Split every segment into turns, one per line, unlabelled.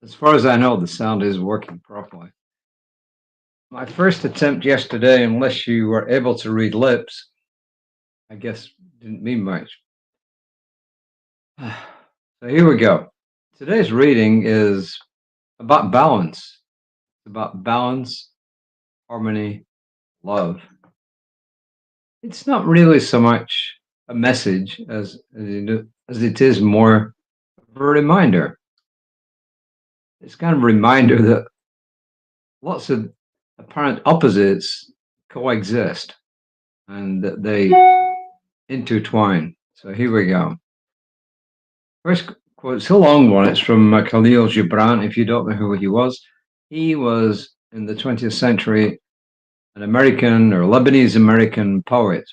As far as I know, the sound is working properly. My first attempt yesterday, unless you were able to read lips, I guess didn't mean much. So here we go. Today's reading is about balance. It's about balance, harmony, love. It's not really so much a message as it is more of a reminder. It's kind of a reminder that lots of apparent opposites coexist and that they intertwine. So here we go. First quote, it's a long one. It's from Khalil Gibran. If you don't know who he was in the 20th century an American or Lebanese American poet,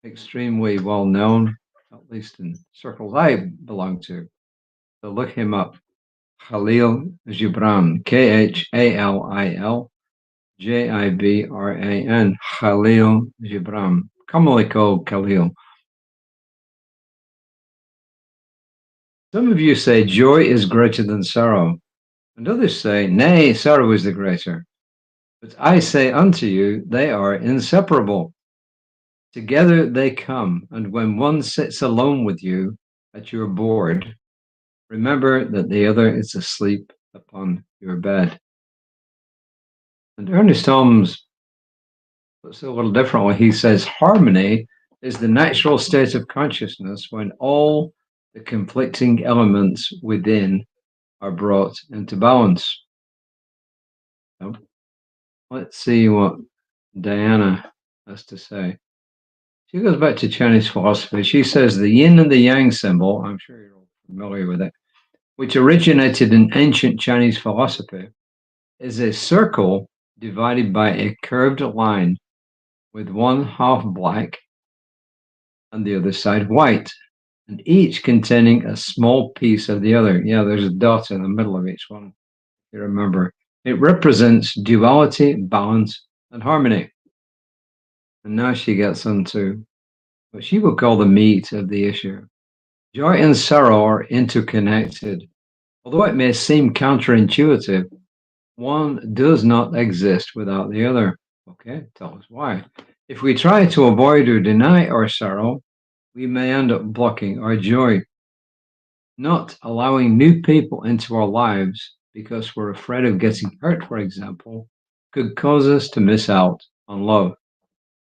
extremely well known, at least in circles I belong to. So look him up. Khalil Gibran, Khalil Gibran, Khalil Gibran, commonly called Khalil. Some of you say joy is greater than sorrow, and others say, nay, sorrow is the greater. But I say unto you, they are inseparable. Together they come, and when one sits alone with you at your board, remember that the other is asleep upon your bed. And Ernest Holmes puts it a little differently. He says, harmony is the natural state of consciousness when all the conflicting elements within are brought into balance. So let's see what Diana has to say. She goes back to Chinese philosophy. She says the yin and the yang symbol, I'm sure you're all familiar with it, which originated in ancient Chinese philosophy, is a circle divided by a curved line with one half black and the other side white, and each containing a small piece of the other. Yeah, there's a dot in the middle of each one, if you remember. It represents duality, balance, and harmony. And now she gets into what she would call the meat of the issue. Joy and sorrow are interconnected. Although it may seem counterintuitive, one does not exist without the other. Okay, tell us why. If we try to avoid or deny our sorrow, we may end up blocking our joy. Not allowing new people into our lives because we're afraid of getting hurt, for example, could cause us to miss out on love.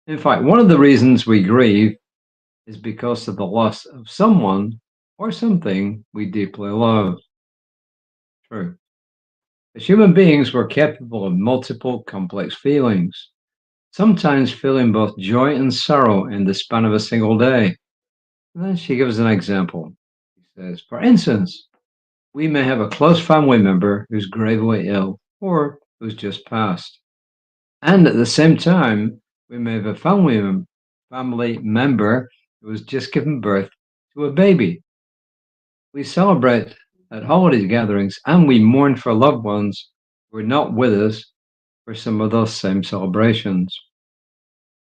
In fact, one of the reasons we grieve is because of the loss of someone or something we deeply love. True. As human beings, we're capable of multiple complex feelings, sometimes feeling both joy and sorrow in the span of a single day. And then she gives an example. She says, for instance, we may have a close family member who's gravely ill or who's just passed. And at the same time, we may have a family member who has just given birth to a baby. We celebrate at holiday gatherings and we mourn for loved ones who are not with us for some of those same celebrations.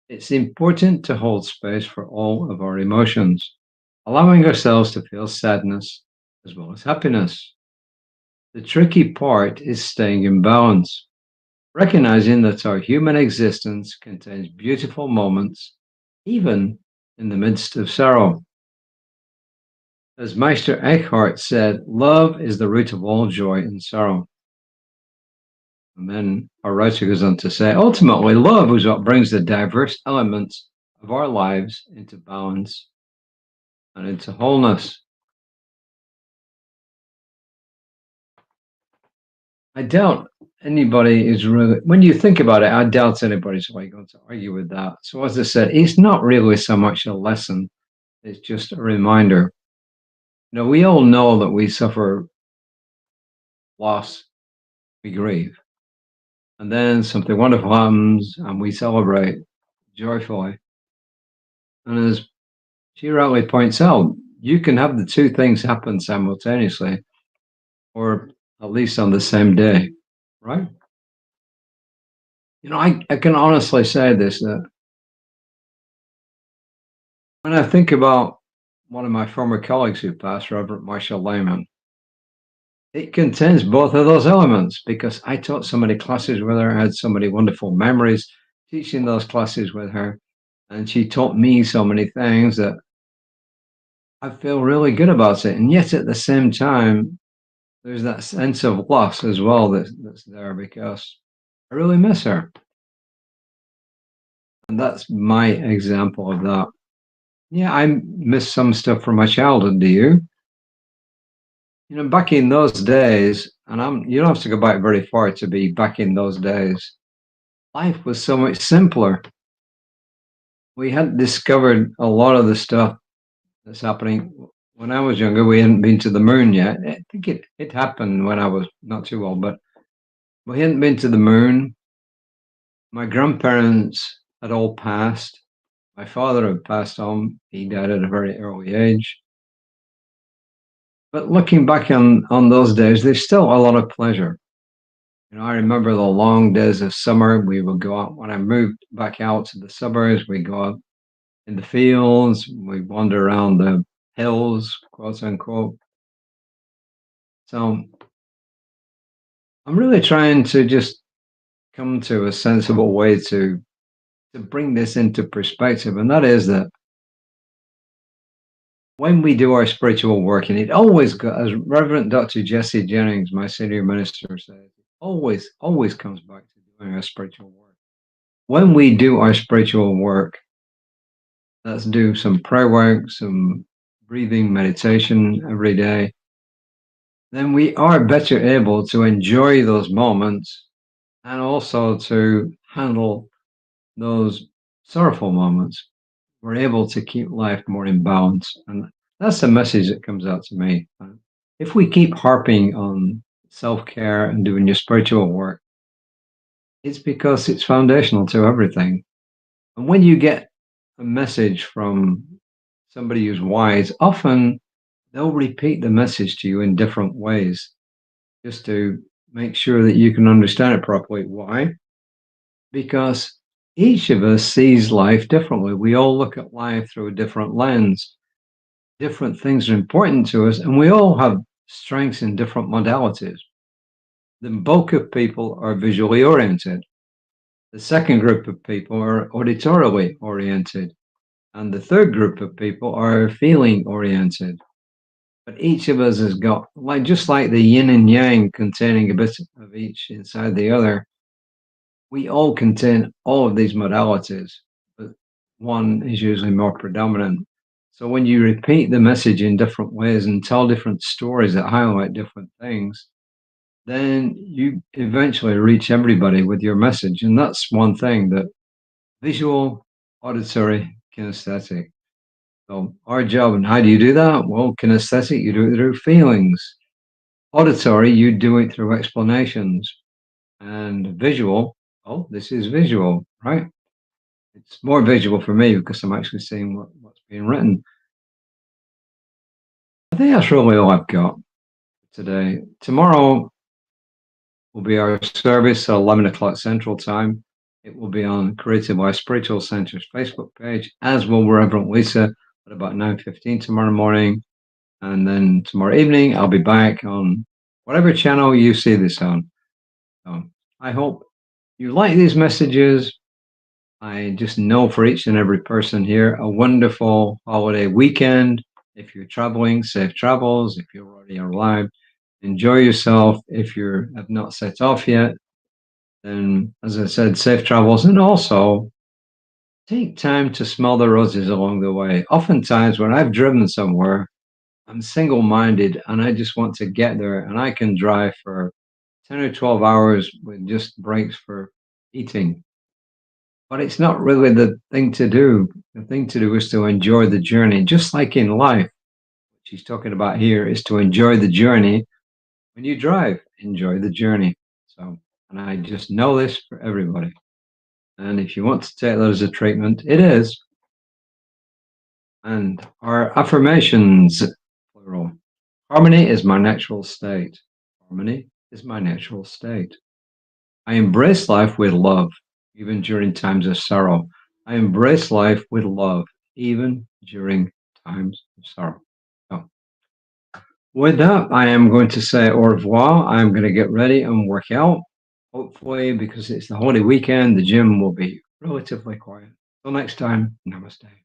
It's important to hold space for all of our emotions, allowing ourselves to feel sadness as well as happiness. The tricky part is staying in balance, recognizing that our human existence contains beautiful moments, even in the midst of sorrow. As Meister Eckhart said, love is the root of all joy and sorrow. And then our writer goes on to say, ultimately, love is what brings the diverse elements of our lives into balance and into wholeness. I doubt anybody is really, when you think about it, I doubt anybody's really going to argue with that. So as I said, it's not really so much a lesson, it's just a reminder. You know, we all know that we suffer loss, we grieve. And then something wonderful happens and we celebrate joyfully. And as she rightly points out, you can have the two things happen simultaneously, or at least on the same day, right? You know, I can honestly say this, that when I think about one of my former colleagues who passed, Robert Marshall Lehman, it contains both of those elements because I taught so many classes with her. I had so many wonderful memories teaching those classes with her. And she taught me so many things that I feel really good about it. And yet at the same time, there's that sense of loss as well that's there because I really miss her. And that's my example of that. Yeah, I miss some stuff from my childhood. Do you? You know, back in those days, and you don't have to go back very far to be back in those days. Life was so much simpler. We hadn't discovered a lot of the stuff that's happening. When I was younger, we hadn't been to the moon yet. I think it happened when I was not too old, but we hadn't been to the moon. My grandparents had all passed. My father had passed on. He died at a very early age. But looking back on those days, there's still a lot of pleasure. You know, I remember the long days of summer. We would go out when I moved back out to the suburbs. We go out in the fields. We wander around the hills, quote unquote. So I'm really trying to just come to a sensible way to bring this into perspective, and that is that when we do our spiritual work, and it always, as Reverend Dr. Jesse Jennings, my senior minister, says, always comes back to doing our spiritual work. When we do our spiritual work, let's do some prayer work, some breathing meditation every day, then we are better able to enjoy those moments and also to handle those sorrowful moments. We're able to keep life more in balance. And that's the message that comes out to me. If we keep harping on self care and doing your spiritual work, it's because it's foundational to everything. And when you get a message from somebody who's wise, often they'll repeat the message to you in different ways just to make sure that you can understand it properly. Why? Because each of us sees life differently. We all look at life through a different lens. Different things are important to us, and we all have strengths in different modalities. The bulk of people are visually oriented. The second group of people are auditorily oriented. And the third group of people are feeling oriented. But each of us has got, like just like the yin and yang containing a bit of each inside the other, we all contain all of these modalities, but one is usually more predominant. So when you repeat the message in different ways and tell different stories that highlight different things, then you eventually reach everybody with your message. And that's one thing, that visual, auditory, kinesthetic. So our job, and how do you do that? Well, kinesthetic, you do it through feelings. Auditory, you do it through explanations. And visual, oh, this is visual, right? It's more visual for me because I'm actually seeing what's being written. I think that's really all I've got today. Tomorrow will be our service at 11 o'clock Central Time. It will be on Creative Life Spiritual Center's Facebook page, as will Reverend Lisa at about 9:15 tomorrow morning. And then tomorrow evening, I'll be back on whatever channel you see this on. So I hope you like these messages. I just know for each and every person here, a wonderful holiday weekend. If you're traveling, safe travels. If you're already arrived, enjoy yourself. If you have not set off yet, then, as I said, safe travels. And also, take time to smell the roses along the way. Oftentimes, when I've driven somewhere, I'm single minded and I just want to get there, and I can drive for 10 or 12 hours with just breaks for eating. But it's not really the thing to do. The thing to do is to enjoy the journey, just like in life. What she's talking about here is to enjoy the journey. When you drive, enjoy the journey. So, and I just know this for everybody. And if you want to take that as a treatment, it is. And our affirmations, plural. Harmony is my natural state. Harmony is my natural state. I embrace life with love, even during times of sorrow. I embrace life with love, even during times of sorrow. So, With that, I am going to say au revoir. I'm going to get ready and work out. Hopefully, because it's the Holy Weekend, the gym will be relatively quiet. Till next time, namaste.